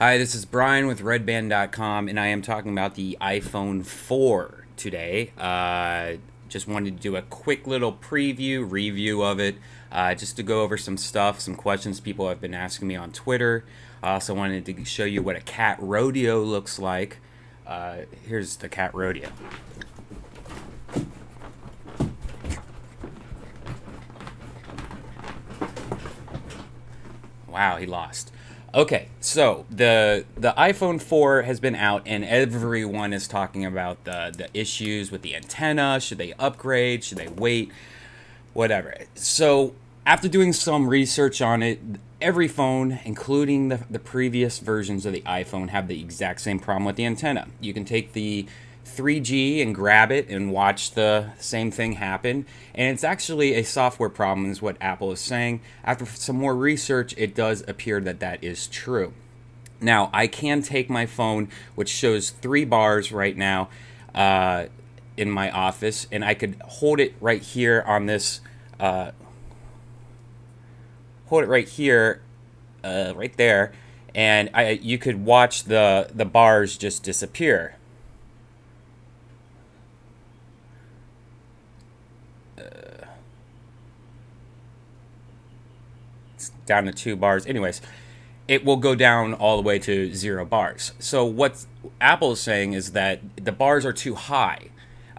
Hi, this is Brian with redband.com, and I am talking about the iPhone 4 today. Just wanted to do a quick little review of it, just to go over some stuff, some questions people have been asking me on Twitter. I also wanted to show you what a cat rodeo looks like. Here's the cat rodeo. Wow, he lost. Okay, so the iPhone 4 has been out, and everyone is talking about the issues with the antenna. Should they upgrade? Should they wait? Whatever. So after doing some research on it, every phone, including the previous versions of the iPhone, have the exact same problem with the antenna. You can take the 3G and grab it and watch the same thing happen, and it's actually a software problem is what Apple is saying. After some more research, it does appear that that is true. Now I can take my phone, which shows 3 bars right now in my office, and I could hold it right here on this right there, and you could watch the bars just disappear. Down to 2 bars. Anyways, it will go down all the way to 0 bars. So what Apple is saying is that the bars are too high,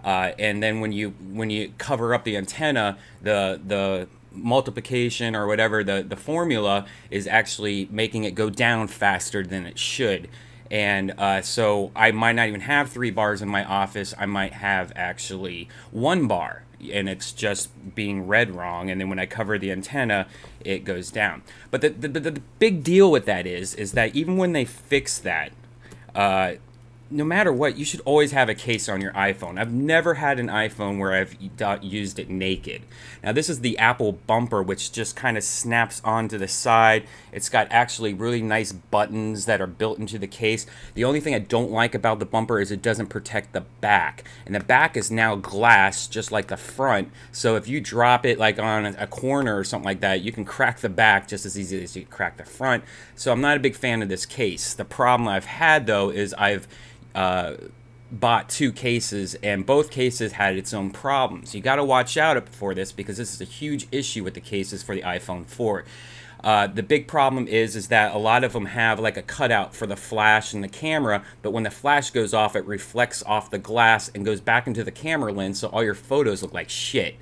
and then when you cover up the antenna, the multiplication or whatever the formula is actually making it go down faster than it should. And so I might not even have 3 bars in my office. I might have actually 1 bar, and it's just being read wrong, and then when I cover the antenna, it goes down. But the big deal with that is that even when they fix that, no matter what, you should always have a case on your iPhone. I've never had an iPhone where I've used it naked. Now this is the Apple bumper, which just kind of snaps onto the side. It's got actually really nice buttons that are built into the case. The only thing I don't like about the bumper is it doesn't protect the back. And the back is now glass, just like the front. So if you drop it like on a corner or something like that, you can crack the back just as easy as you crack the front. So I'm not a big fan of this case. The problem I've had though is I've bought 2 cases, and both cases had its own problems. You got to watch out for this because this is a huge issue with the cases for the iPhone 4. The big problem is that a lot of them have like a cutout for the flash and the camera, but when the flash goes off, it reflects off the glass and goes back into the camera lens, so all your photos look like shit.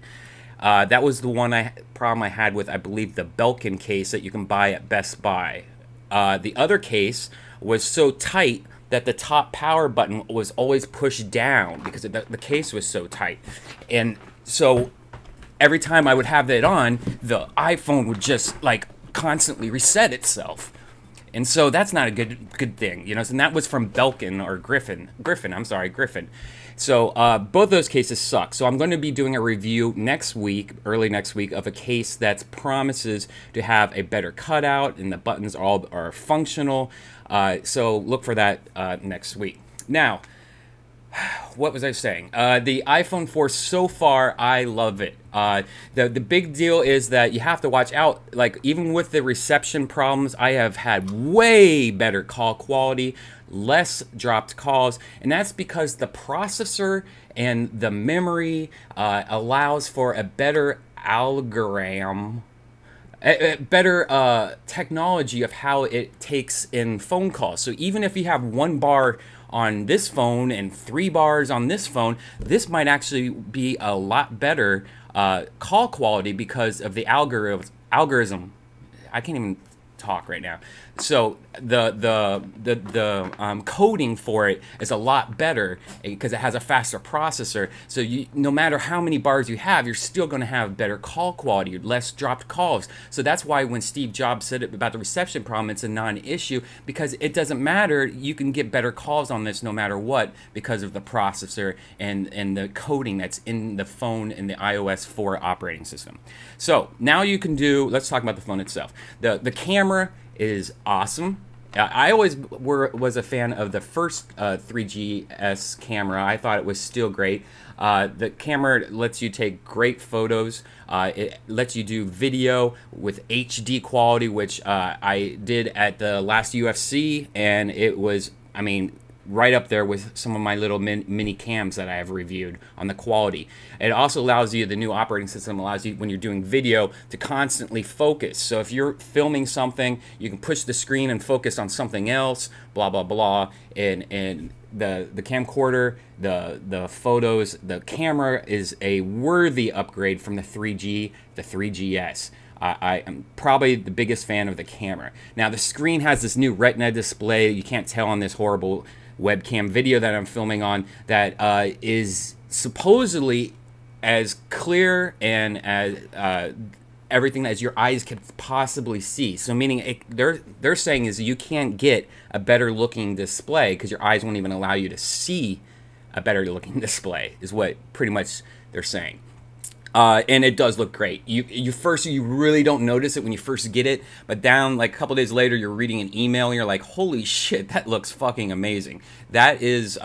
That was the problem I had with, I believe, the Belkin case that you can buy at Best Buy. The other case was so tight that the top power button was always pushed down because the case was so tight. And so every time I would have that on, the iPhone would just like constantly reset itself. And so that's not a good thing, you know. And that was from Belkin or Griffin. So both those cases suck. So I'm going to be doing a review next week, early next week, of a case that promises to have a better cutout and the buttons are functional. So look for that next week. Now, what was I saying? The iPhone 4 so far, I love it. The big deal is that you have to watch out. Like, even with the reception problems, I have had way better call quality, less dropped calls, and that's because the processor and the memory allows for a better algorithm, a better technology of how it takes in phone calls. So even if you have 1 bar on this phone and 3 bars on this phone, this might actually be a lot better call quality because of the algorithm. I can't even talk right now. So the coding for it is a lot better because it has a faster processor. So no matter how many bars you have, you're still going to have better call quality, less dropped calls. So that's why when Steve Jobs said it about the reception problem, it's a non-issue because it doesn't matter. You can get better calls on this no matter what because of the processor and the coding that's in the phone in the iOS 4 operating system. So now you can do. Let's talk about the phone itself. The camera is awesome. I always was a fan of the first 3GS camera. I thought it was still great. The camera lets you take great photos. It lets you do video with HD quality, which I did at the last UFC, and it was, I mean, right up there with some of my little mini cams that I have reviewed on the quality. It also allows you, the new operating system allows you, when you're doing video, to constantly focus. So if you're filming something, you can push the screen and focus on something else, blah, blah, blah. And the camcorder, the photos, the camera is a worthy upgrade from the 3G, the 3GS. I am probably the biggest fan of the camera. Now, the screen has this new Retina display. You can't tell on this horrible webcam video that I'm filming on, that is supposedly as clear and as everything as your eyes could possibly see. So meaning they're saying is you can't get a better looking display because your eyes won't even allow you to see a better looking display, is what pretty much they're saying. And it does look great. You really don't notice it when you first get it, but down like a couple days later, you're reading an email and you're like, holy shit, that looks fucking amazing. That is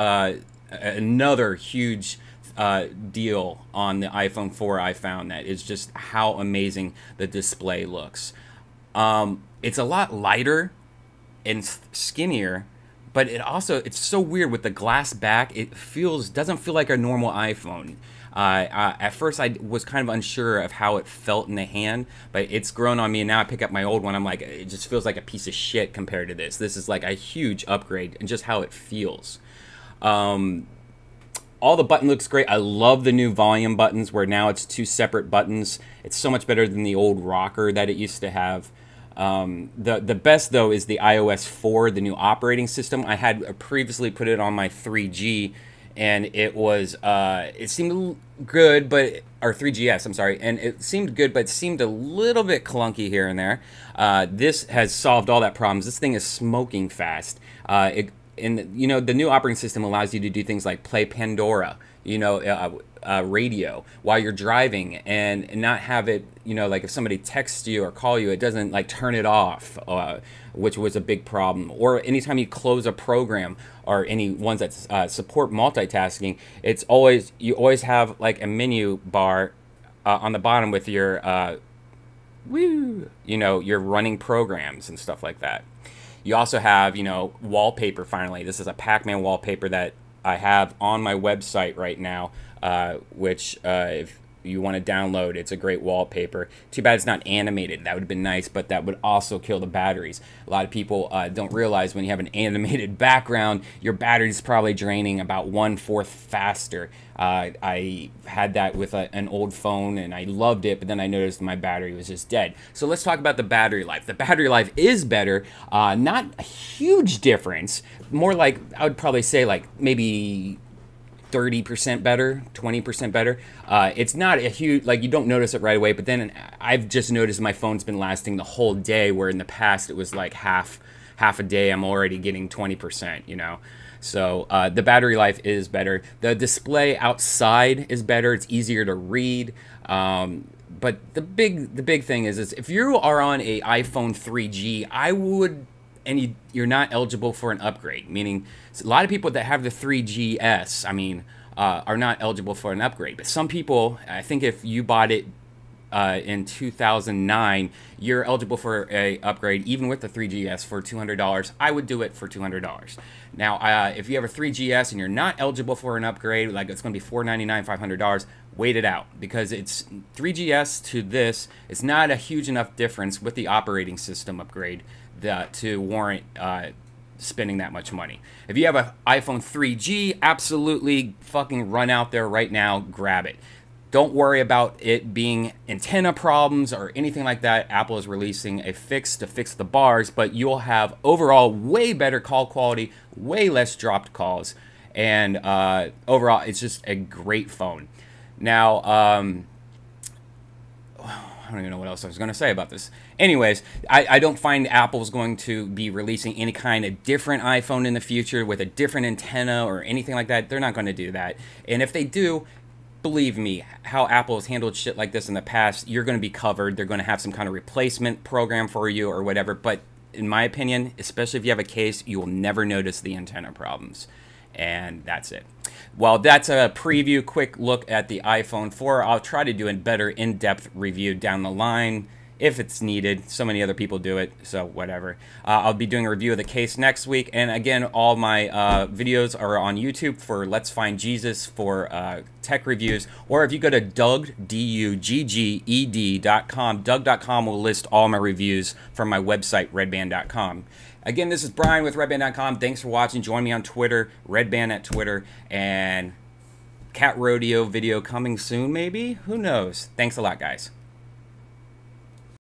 another huge deal on the iPhone 4 I found, that is just how amazing the display looks. It's a lot lighter and skinnier, but it's so weird with the glass back. It doesn't feel like a normal iPhone. At first, I was kind of unsure of how it felt in the hand, but it's grown on me, and now I pick up my old one. I'm like, it just feels like a piece of shit compared to this. This is like a huge upgrade in just how it feels. All the button looks great. I love the new volume buttons, where now it's 2 separate buttons. It's so much better than the old rocker that it used to have. The best, though, is the iOS 4, the new operating system. I had previously put it on my 3G, and it was it seemed good, but or 3GS, I'm sorry, and it seemed good, but it seemed a little bit clunky here and there. This has solved all that problems. This thing is smoking fast. And you know, the new operating system allows you to do things like play Pandora, you know, radio while you're driving, and not have it, you know, like if somebody texts you or call you, it doesn't like turn it off, which was a big problem. Or anytime you close a program, or any ones that support multitasking, you always have like a menu bar on the bottom with your you know, your running programs and stuff like that. You also have, you know, wallpaper. Finally, this is a Pac-Man wallpaper that I have on my website right now, which if you want to download, it's a great wallpaper. Too bad it's not animated. That would have been nice, but that would also kill the batteries. A lot of people don't realize when you have an animated background, your battery's probably draining about 1/4 faster. I had that with an old phone, and I loved it, but then I noticed my battery was just dead. So let's talk about the battery life. The battery life is better. Not a huge difference. More like, I would probably say like maybe 30% better, 20% better. It's not a huge, like, you don't notice it right away, but then I've just noticed my phone's been lasting the whole day, where in the past it was like half a day I'm already getting 20%, you know. So the battery life is better. The display outside is better. It's easier to read. But the big thing is if you are on a iPhone 3G, and you're not eligible for an upgrade, meaning a lot of people that have the 3GS, I mean, are not eligible for an upgrade. But some people, I think if you bought it in 2009, you're eligible for a upgrade even with the 3GS for $200. I would do it for $200. Now, if you have a 3GS and you're not eligible for an upgrade, like it's going to be $499, $500, wait it out, because it's 3GS to this. It's not a huge enough difference with the operating system upgrade to warrant spending that much money. If you have an iPhone 3G, absolutely fucking run out there right now, grab it. Don't worry about it being antenna problems or anything like that. Apple is releasing a fix to fix the bars, but you'll have overall way better call quality, way less dropped calls, and overall it's just a great phone. Now, I don't even know what else I was going to say about this. Anyways, I don't find Apple's going to be releasing any kind of different iPhone in the future with a different antenna or anything like that. They're not going to do that. And if they do, believe me, how Apple has handled shit like this in the past, you're going to be covered. They're going to have some kind of replacement program for you or whatever. But in my opinion, especially if you have a case, you will never notice the antenna problems. And that's it. Well, that's a preview, quick look at the iPhone 4. I'll try to do a better in-depth review down the line if it's needed. So many other people do it, so whatever. I'll be doing a review of the case next week. And again, all my videos are on YouTube for Let's Find Jesus for tech reviews. Or if you go to Doug, DUGGED.com, Doug.com will list all my reviews from my website, redband.com. Again, this is Brian with redband.com. Thanks for watching. Join me on Twitter, redband at Twitter, and Cat Rodeo video coming soon, maybe? Who knows? Thanks a lot, guys.